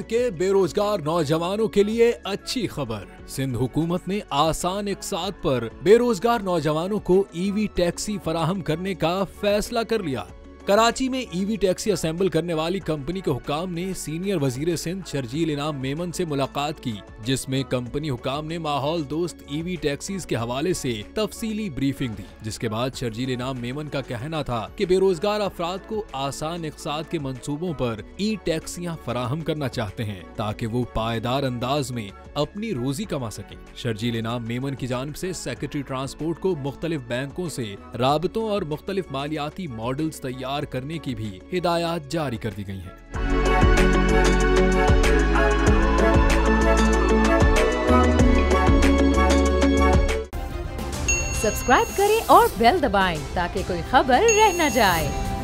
के बेरोजगार नौजवानों के लिए अच्छी खबर। सिंध हुकूमत ने आसान इक़साद पर बेरोजगार नौजवानों को ईवी टैक्सी फराहम करने का फैसला कर लिया। कराची में ईवी टैक्सी असेंबल करने वाली कंपनी के हुकाम ने सीनियर वजीर सिंध शर्जील इनाम मेमन से मुलाकात की, जिसमें कंपनी हुकाम ने माहौल दोस्त ईवी टैक्सीज के हवाले से तफसीली ब्रीफिंग दी। जिसके बाद शर्जील इनाम मेमन का कहना था कि बेरोजगार अफराद को आसान इक़साद के मंसूबों पर ई टैक्सियां फराहम करना चाहते हैं ताकि वो पायदार अंदाज में अपनी रोजी कमा सके। शर्जील इनाम मेमन की जानिब से सेक्रेटरी ट्रांसपोर्ट को मुख्तलिफ बैंकों से राबतों और मुख्तलिफ मालियाती मॉडल्स तैयार करने की भी हिदायत जारी कर दी गई हैं। सब्सक्राइब करें और बेल दबाएं ताकि कोई खबर रह न जाए।